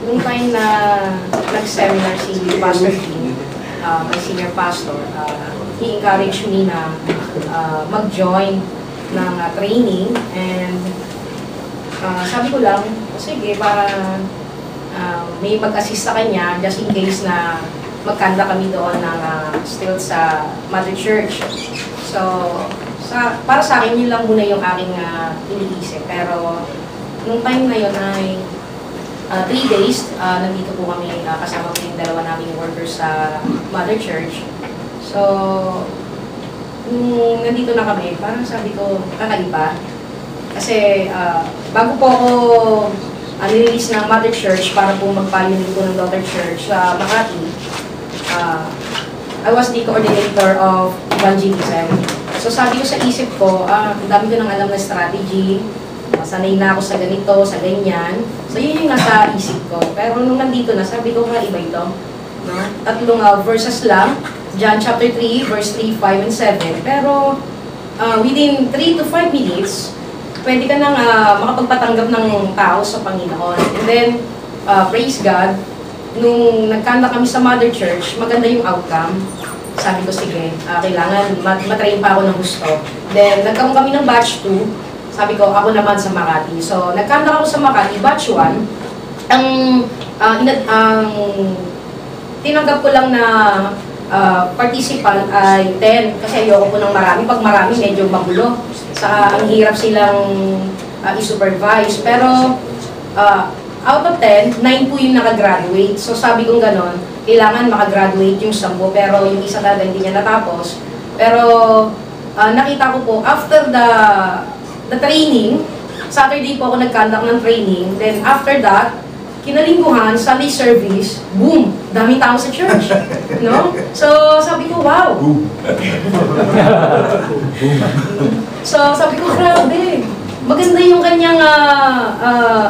nung time na nag-seminar si Pastor King, my senior pastor, he encouraged me na mag-join ng training, and sabi ko lang, sige, para may mag-assist sa kanya just in case na magkanda kami doon ng still sa Mother Church. So, para sa akin, yun lang muna yung aking iniisip. Pero, nung time na yun ay 3 days, nandito po kami kasama ko yung dalawa naming workers sa Mother Church. So, nung nandito na kami, parang sabi ko, kakaiba. Kasi, bago po ako nirelease ng Mother Church para po magpalinig po ng Daughter Church sa Makati, I was the coordinator of evangelism. So sabi ko sa isip ko, ang dami ko nang alam na strategy, sanay na ako sa ganito, sa ganyan. So yun yung nasa isip ko. Pero nung nandito na, sabi ko nga iba ito. No? Tatlong verses lang, John chapter 3, verse 3, 5, and 7. Pero within 3 to 5 minutes, pwede ka nang makapagpatanggap ng tao sa Panginoon. And then, praise God, nung nagkanta kami sa Mother Church, maganda yung outcome. Sabi ko, sige, kailangan matrain pa ako ng gusto. Then, nagkaroon kami ng batch 2. Sabi ko, ako naman sa Makati. So, nagkanta ako sa Makati, batch 1. Ang tinanggap ko lang na participant ay 10. Kasi ayoko po ng marami. Pag marami, medyo magulo. Ang hirap silang i-supervise. Pero, out of 10, 9 po yung nakagraduate. So sabi kong ganon, kailangan makagraduate yung 10, pero yung isa talaga hindi niya natapos. Pero nakita ko po, after the training, Saturday po ako nag-conduct ng training, then after that, kinalingguhan, Sunday service, boom, daming tao sa church. No? So sabi ko, wow. So sabi ko, grabe, maganda yung kanyang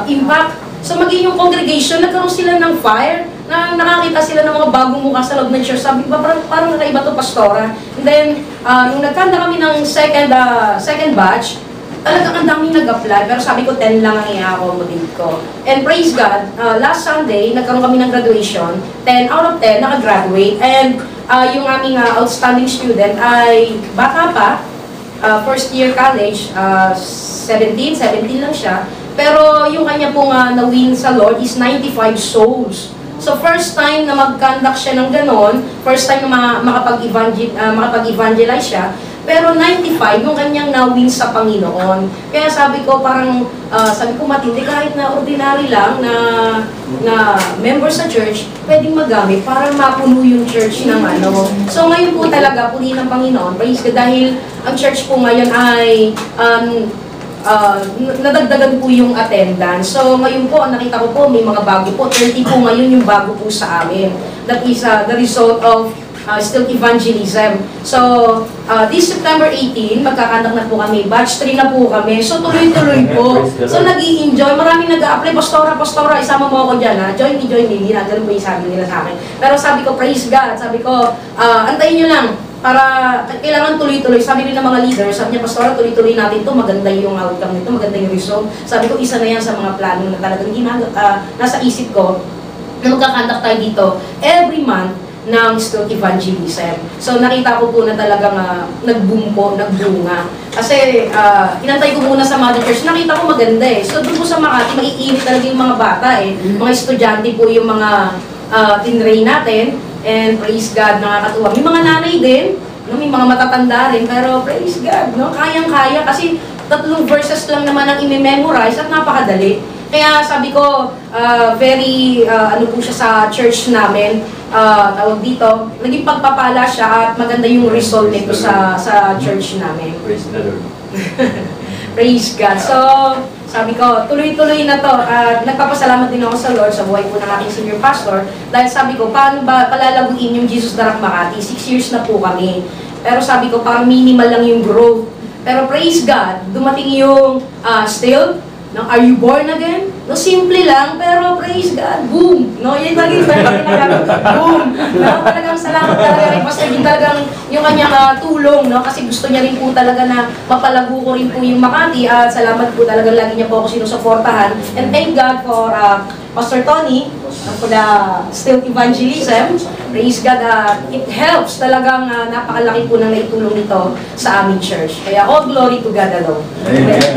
impact. So maging yung congregation, nagkaroon sila ng fire, na nakakita sila ng mga bagong mukha sa loob ng church. Sabi ko, parang nakaiba to, pastora. And then, nung nagkanta kami ng second batch, talagang ang daming nag-apply, pero sabi ko 10 lang ang i-accommodate ko. And praise God, last Sunday, nagkaroon kami ng graduation, 10 out of 10 nakagraduate. And yung aming outstanding student ay bata pa, first year college, 17 lang siya. Pero yung kanya pong na-win sa Lord is 95 souls. So first time na mag-conduct siya ng ganon, first time na makapag-evangelize siya, pero 95 yung kanyang na-win sa Panginoon. Kaya sabi ko matindi kahit na ordinary lang na member sa church, pwedeng magamit para mapuno yung church ng ano. So ngayon po talaga, puli ng Panginoon, praise God, dahil ang church po ngayon ay nadagdagan po yung attendance. So ngayon po, nakita ko po, may mga bago po. 30 po ngayon yung bago po sa amin. That is the result of still evangelism. So, this September 18, magkakandak na po kami. Batch 3 na po kami. So, tuloy-tuloy po. So, nag-i-enjoy. Maraming nag-a-apply. Pastora, isama mo ako dyan, ha? Join me. Hindi na, ganun po yung sabi nila sa akin. Pero sabi ko, praise God. Sabi ko, antayin nyo lang. Para kailangan tuloy-tuloy. Sabi rin ng mga leaders, sabi niya, pastora, tuloy-tuloy natin ito, maganda yung outcome nito, maganda yung result. Sabi ko, isa na yan sa mga plano na talagang nasa isip ko na magkakandak tayo dito every month ng still evangelism. So nakita ko po na talagang nag-boom po, nagbunga. Kasi inantay ko muna sa Mother Church, nakita ko maganda eh. So doon po sa Makati, maiinit talaga yung mga bata eh. Mga estudyante po yung mga tinrain natin. And praise God, nakakatuwa. May mga nanay din, no? May mga matatanda rin, pero praise God, no? Kayang-kaya kasi 3 verses lang naman ang i-memorize at napakadali. Kaya sabi ko, very, ano po siya sa church namin, tawag dito, naging pagpapala siya at maganda yung result nito sa church namin. Praise the Lord. Praise God. So, sabi ko, tuloy-tuloy na to. Nagpapasalamat din ako sa Lord sa buhay po ng aking senior pastor. Dahil sabi ko, paano ba palalaguin yung Jesus Darak Makati? 6 years na po kami. Pero sabi ko, parang minimal lang yung growth. Pero praise God, dumating yung still, no, are you born again? No, simple lang, pero praise God, boom! No, yun lagi boom! No, talagang salamat talaga kay Pastor Jim, talagang yung kanyang tulong, no, kasi gusto niya rin po talaga na mapalago ko rin po yung Makati, at salamat po talaga lagi niya po ako sinusuportahan. And thank God for Pastor Tony, for the still evangelism. Praise God, it helps talagang napakalaki po ng naitulong nito sa aming church. Kaya all glory to God alone. Amen.